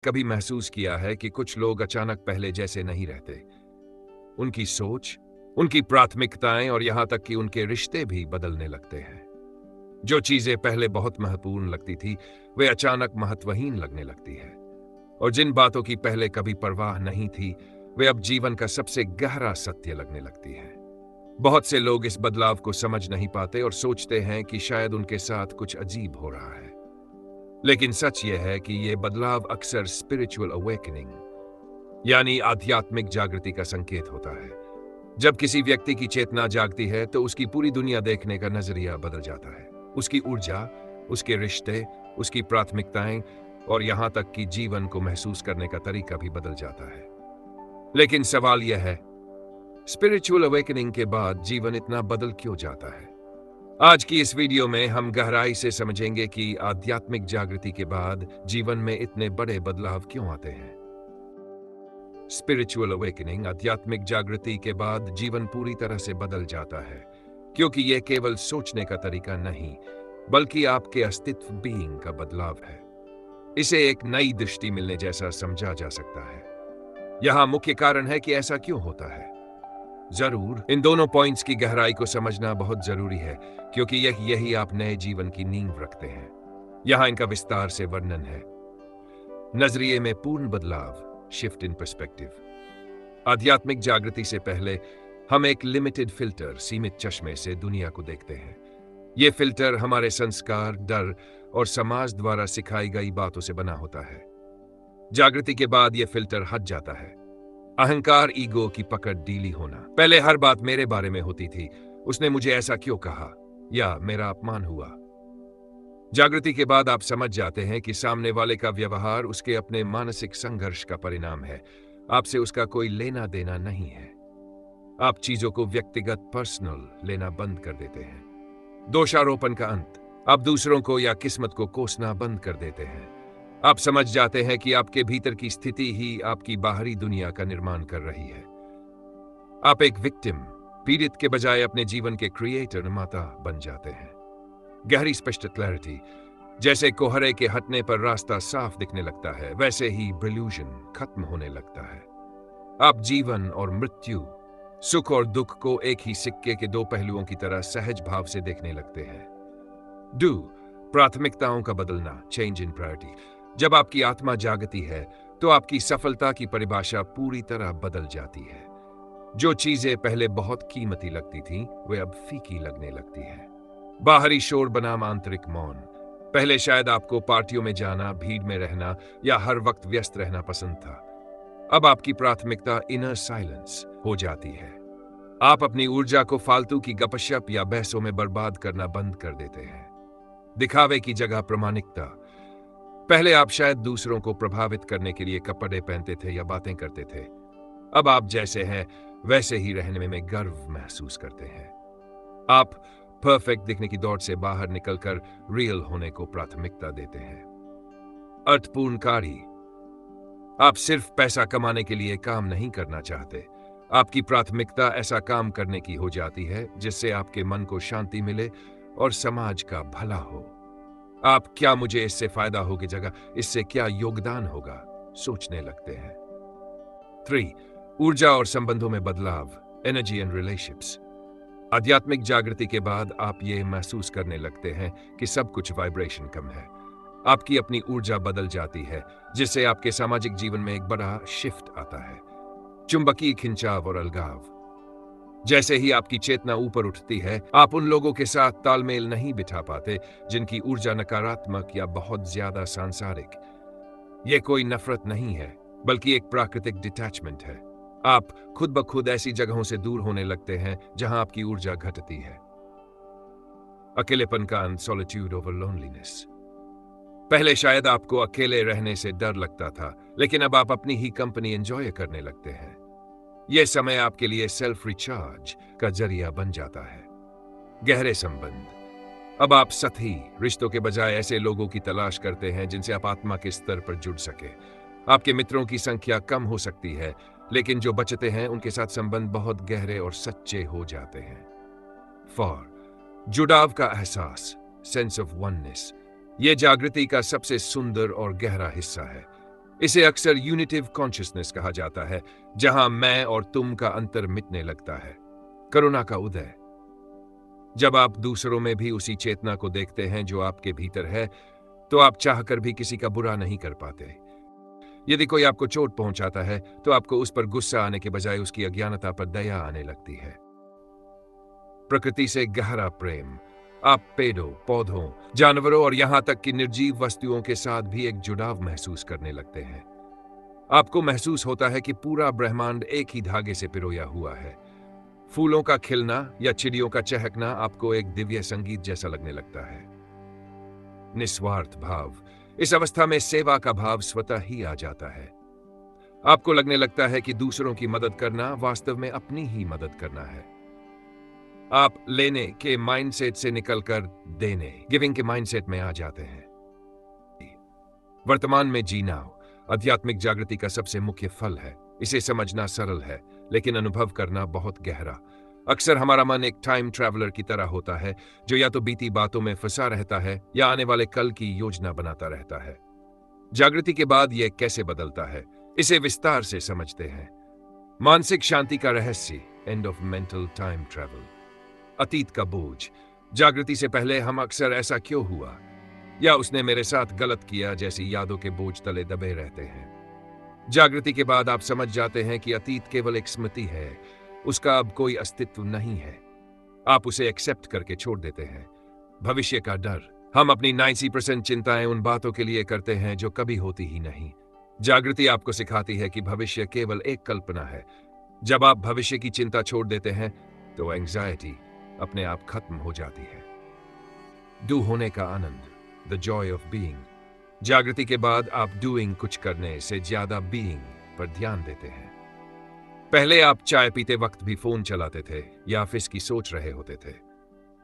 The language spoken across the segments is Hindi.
कभी महसूस किया है कि कुछ लोग अचानक पहले जैसे नहीं रहते। उनकी सोच, उनकी प्राथमिकताएं और यहां तक कि उनके रिश्ते भी बदलने लगते हैं। जो चीजें पहले बहुत महत्वपूर्ण लगती थी, वे अचानक महत्वहीन लगने लगती है। और जिन बातों की पहले कभी परवाह नहीं थी, वे अब जीवन का सबसे गहरा सत्य लगने लगती है। बहुत से लोग इस बदलाव को समझ नहीं पाते और सोचते हैं कि शायद उनके साथ कुछ अजीब हो रहा है। लेकिन सच यह है कि यह बदलाव अक्सर स्पिरिचुअल अवेकनिंग यानी आध्यात्मिक जागृति का संकेत होता है। जब किसी व्यक्ति की चेतना जागती है तो उसकी पूरी दुनिया देखने का नजरिया बदल जाता है। उसकी ऊर्जा, उसके रिश्ते, उसकी प्राथमिकताएं और यहां तक कि जीवन को महसूस करने का तरीका भी बदल जाता है। लेकिन सवाल यह है, स्पिरिचुअल अवेकनिंग के बाद जीवन इतना बदल क्यों जाता है? आज की इस वीडियो में हम गहराई से समझेंगे कि आध्यात्मिक जागृति के बाद जीवन में इतने बड़े बदलाव क्यों आते हैं। स्पिरिचुअल अवेकनिंग, आध्यात्मिक जागृति के बाद जीवन पूरी तरह से बदल जाता है, क्योंकि यह केवल सोचने का तरीका नहीं, बल्कि आपके अस्तित्व, बीइंग का बदलाव है। इसे एक नई दृष्टि मिलने जैसा समझा जा सकता है। यहां मुख्य कारण है कि ऐसा क्यों होता है। जरूर इन दोनों पॉइंट्स की गहराई को समझना बहुत जरूरी है, क्योंकि यही आप नए जीवन की नींव रखते हैं। यहां इनका विस्तार से वर्णन है। नजरिए में पूर्ण बदलाव, शिफ्ट इन पर्सपेक्टिव। आध्यात्मिक जागृति से पहले हम एक लिमिटेड फिल्टर, सीमित चश्मे से दुनिया को देखते हैं। यह फिल्टर हमारे संस्कार, डर और समाज द्वारा सिखाई गई बातों से बना होता है। जागृति के बाद यह फिल्टर हट जाता है। अहंकार, ईगो की पकड़ ढीली होना। पहले हर बात मेरे बारे में होती थी। उसने मुझे ऐसा क्यों कहा, या मेरा अपमान हुआ। जागृति के बाद आप समझ जाते हैं कि सामने वाले का व्यवहार उसके अपने मानसिक संघर्ष का परिणाम है। आपसे उसका कोई लेना देना नहीं है। आप चीजों को व्यक्तिगत, पर्सनल लेना बंद कर देते हैं। दोषारोपण का अंत। आप दूसरों को या किस्मत को कोसना बंद कर देते हैं। आप समझ जाते हैं कि आपके भीतर की स्थिति ही आपकी बाहरी दुनिया का निर्माण कर रही है। आप एक विक्टिम, पीड़ित के बजाय अपने जीवन के क्रिएटर, निर्माता बन जाते हैं। गहरी स्पष्ट क्लैरिटी। जैसे कोहरे के हटने पर रास्ता साफ दिखने लगता है, वैसे ही ब्रिल्यूजन खत्म होने लगता है। आप जीवन और मृत्यु, सुख और दुख को एक ही सिक्के के दो पहलुओं की तरह सहज भाव से देखने लगते हैं। डू, प्राथमिकताओं का बदलना, चेंज इन प्रायोरिटी। जब आपकी आत्मा जागती है तो आपकी सफलता की परिभाषा पूरी तरह बदल जाती है। जो चीजें पहले बहुत कीमती लगती थीं, वे अब फीकी लगने लगती है। बाहरी शोर बनाम आंतरिक मौन। पहले शायद आपको पार्टियों में जाना, भीड़ में रहना या हर वक्त व्यस्त रहना पसंद था। अब आपकी प्राथमिकता इनर साइलेंस हो जाती है। आप अपनी ऊर्जा को फालतू की गपशप या बहसों में बर्बाद करना बंद कर देते हैं। दिखावे की जगह प्रामाणिकता। पहले आप शायद दूसरों को प्रभावित करने के लिए कपड़े पहनते थे या बातें करते थे। अब आप जैसे हैं वैसे ही रहने में गर्व महसूस करते हैं। आप परफेक्ट दिखने की दौड़ से बाहर निकलकर रियल होने को प्राथमिकता देते हैं। अर्थपूर्ण कार्य। आप सिर्फ पैसा कमाने के लिए काम नहीं करना चाहते। आपकी प्राथमिकता ऐसा काम करने की हो जाती है जिससे आपके मन को शांति मिले और समाज का भला हो। आप क्या मुझे इससे फायदा हो की जगह इससे क्या योगदान होगा सोचने लगते हैं। 3. ऊर्जा और संबंधों में बदलाव, एनर्जी एंड रिलेशनशिप्स। आध्यात्मिक जागृति के बाद आप ये महसूस करने लगते हैं कि सब कुछ वाइब्रेशन कम है। आपकी अपनी ऊर्जा बदल जाती है, जिससे आपके सामाजिक जीवन में एक बड़ा शिफ्ट आता है। चुंबकीय खिंचाव और अलगाव। जैसे ही आपकी चेतना ऊपर उठती है, आप उन लोगों के साथ तालमेल नहीं बिठा पाते जिनकी ऊर्जा नकारात्मक या बहुत ज्यादा सांसारिक। यह कोई नफरत नहीं है, बल्कि एक प्राकृतिक डिटैचमेंट है। आप खुद ब खुद ऐसी जगहों से दूर होने लगते हैं जहां आपकी ऊर्जा घटती है। अकेलेपन का अंत, सॉलिट्यूड ओवर लोनलीनेस। पहले शायद आपको अकेले रहने से डर लगता था, लेकिन अब आप अपनी ही कंपनी एंजॉय करने लगते हैं। यह समय आपके लिए सेल्फ रिचार्ज का जरिया बन जाता है। गहरे संबंध। अब आप सतही रिश्तों के बजाय ऐसे लोगों की तलाश करते हैं जिनसे आप आत्मा के स्तर पर जुड़ सके। आपके मित्रों की संख्या कम हो सकती है, लेकिन जो बचते हैं उनके साथ संबंध बहुत गहरे और सच्चे हो जाते हैं। 4. जुड़ाव का एहसास, सेंस ऑफ वननेस। यह जागृति का सबसे सुंदर और गहरा हिस्सा है। इसे अक्सर यूनिटिव कॉन्शियसनेस कहा जाता है, जहां मैं और तुम का अंतर मिटने लगता है। करुणा का उदय। जब आप दूसरों में भी उसी चेतना को देखते हैं जो आपके भीतर है, तो आप चाहकर भी किसी का बुरा नहीं कर पाते। यदि कोई आपको चोट पहुंचाता है, तो आपको उस पर गुस्सा आने के बजाय उसकी अज्ञानता पर दया आने लगती है। प्रकृति से गहरा प्रेम। आप पेड़ों, पौधों, जानवरों और यहां तक कि निर्जीव वस्तुओं के साथ भी एक जुड़ाव महसूस करने लगते हैं। आपको महसूस होता है कि पूरा ब्रह्मांड एक ही धागे से पिरोया हुआ है। फूलों का खिलना या चिड़ियों का चहकना आपको एक दिव्य संगीत जैसा लगने लगता है। निस्वार्थ भाव। इस अवस्था में सेवा का भाव स्वतः ही आ जाता है। आपको लगने लगता है कि दूसरों की मदद करना वास्तव में अपनी ही मदद करना है। आप लेने के माइंडसेट से निकलकर देने, गिविंग के माइंडसेट में आ जाते हैं। वर्तमान में जीना आध्यात्मिक जागृति का सबसे मुख्य फल है। इसे समझना सरल है, लेकिन अनुभव करना बहुत गहरा। अक्सर हमारा मन एक टाइम ट्रैवलर की तरह होता है, जो या तो बीती बातों में फंसा रहता है या आने वाले कल की योजना बनाता रहता है। जागृति के बाद यह कैसे बदलता है, इसे विस्तार से समझते हैं। मानसिक शांति का रहस्य, end of mental time travel. अतीत का बोझ। जागृति से पहले हम अक्सर ऐसा क्यों हुआ या उसने मेरे साथ गलत किया जैसी यादों के बोझ तले दबे रहते हैं। जागृति के बाद आप समझ जाते हैं कि अतीत केवल एक स्मृति है, उसका अब कोई अस्तित्व नहीं है। आप उसे एक्सेप्ट करके छोड़ देते हैं। भविष्य का डर। हम अपनी 90% चिंताएं उन बातों के लिए करते हैं जो कभी होती ही नहीं। जागृति आपको सिखाती है कि भविष्य केवल एक कल्पना है। जब आप भविष्य की चिंता छोड़ देते हैं, तो एंग्जाइटी अपने आप खत्म हो जाती है। डू होने का आनंद, द जॉय ऑफ बीइंग। जागृति के बाद आप डूइंग, कुछ करने से ज्यादा बीइंग पर ध्यान देते हैं। पहले आप चाय पीते वक्त भी फोन चलाते थे या ऑफिस की सोच रहे होते थे।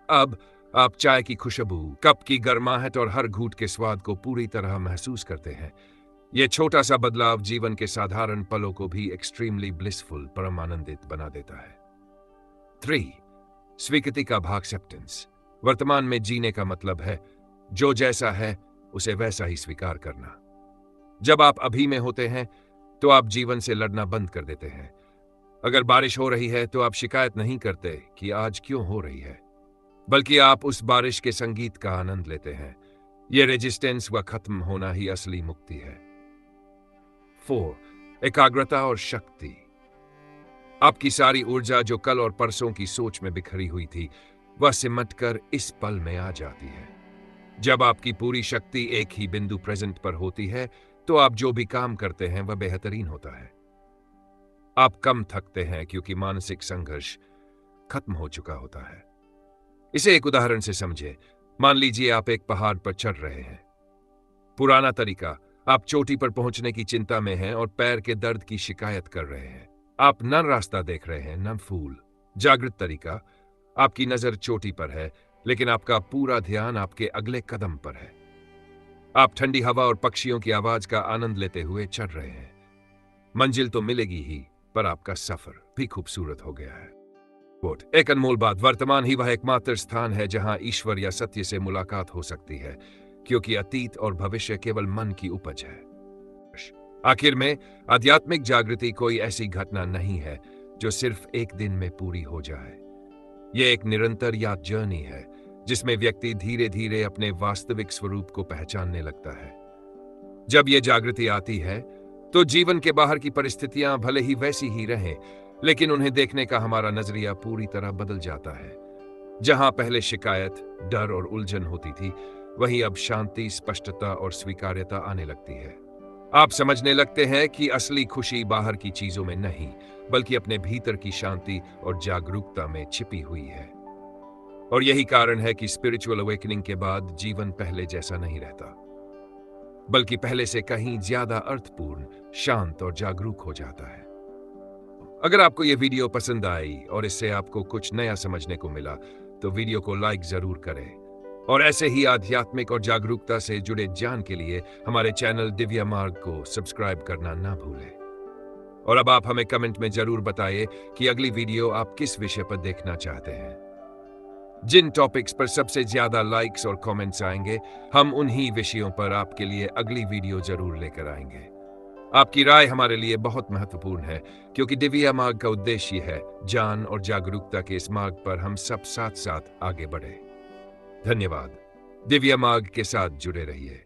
अब आप चाय की खुशबू, कप की गर्माहट और हर घूंट के स्वाद को पूरी तरह महसूस करते हैं। यह छोटा सा बदलाव जीवन के साधारण पलों को भी एक्सट्रीमली ब्लिसफुल, परम आनंदित बना देता है। 3. स्वीकृति का भाग, एक्सेप्टेंस। वर्तमान में जीने का मतलब है जो जैसा है उसे वैसा ही स्वीकार करना। जब आप अभी में होते हैं, तो आप जीवन से लड़ना बंद कर देते हैं। अगर बारिश हो रही है, तो आप शिकायत नहीं करते कि आज क्यों हो रही है, बल्कि आप उस बारिश के संगीत का आनंद लेते हैं। यह रेजिस्टेंस व खत्म होना ही असली मुक्ति है। 4. एकाग्रता और शक्ति। आपकी सारी ऊर्जा जो कल और परसों की सोच में बिखरी हुई थी, वह सिमटकर इस पल में आ जाती है। जब आपकी पूरी शक्ति एक ही बिंदु प्रेजेंट पर होती है, तो आप जो भी काम करते हैं वह बेहतरीन होता है। आप कम थकते हैं क्योंकि मानसिक संघर्ष खत्म हो चुका होता है। इसे एक उदाहरण से समझे। मान लीजिए आप एक पहाड़ पर चढ़ रहे हैं। पुराना तरीका, आप चोटी पर पहुंचने की चिंता में हैं और पैर के दर्द की शिकायत कर रहे हैं। आप न रास्ता देख रहे हैं, न फूल। जागृत तरीका, आपकी नजर चोटी पर है, लेकिन आपका पूरा ध्यान आपके अगले कदम पर है। आप ठंडी हवा और पक्षियों की आवाज का आनंद लेते हुए चढ़ रहे हैं। मंजिल तो मिलेगी ही, पर आपका सफर भी खूबसूरत हो गया है। एक अनमोल बात, वर्तमान ही वह एकमात्र स्थान है जहां ईश्वर या सत्य से मुलाकात हो सकती है, क्योंकि अतीत और भविष्य केवल मन की उपज है। आखिर में, आध्यात्मिक जागृति कोई ऐसी घटना नहीं है जो सिर्फ एक दिन में पूरी हो जाए। यह एक निरंतर याद जर्नी है, जिसमें व्यक्ति धीरे धीरे अपने वास्तविक स्वरूप को पहचानने लगता है। जब यह जागृति आती है, तो जीवन के बाहर की परिस्थितियां भले ही वैसी ही रहें, लेकिन उन्हें देखने का हमारा नजरिया पूरी तरह बदल जाता है। जहां पहले शिकायत, डर और उलझन होती थी, वहीं अब शांति, स्पष्टता और स्वीकार्यता आने लगती है। आप समझने लगते हैं कि असली खुशी बाहर की चीजों में नहीं, बल्कि अपने भीतर की शांति और जागरूकता में छिपी हुई है। और यही कारण है कि स्पिरिचुअल अवेकनिंग के बाद जीवन पहले जैसा नहीं रहता, बल्कि पहले से कहीं ज्यादा अर्थपूर्ण, शांत और जागरूक हो जाता है। अगर आपको यह वीडियो पसंद आई और इससे आपको कुछ नया समझने को मिला, तो वीडियो को लाइक जरूर करें। और ऐसे ही आध्यात्मिक और जागरूकता से जुड़े ज्ञान के लिए हमारे चैनल दिव्य मार्ग को सब्सक्राइब करना ना भूलें। और अब आप हमें कमेंट में जरूर बताइए कि अगली वीडियो आप किस विषय पर देखना चाहते हैं। जिन टॉपिक्स पर सबसे ज्यादा लाइक्स और कमेंट्स आएंगे, हम उन्हीं विषयों पर आपके लिए अगली वीडियो जरूर लेकर आएंगे। आपकी राय हमारे लिए बहुत महत्वपूर्ण है, क्योंकि दिव्या मार्ग का उद्देश्य है ज्ञान और जागरूकता के इस मार्ग पर हम सब साथ साथ आगे बढ़े। धन्यवाद। दिव्या मार्ग के साथ जुड़े रहिए।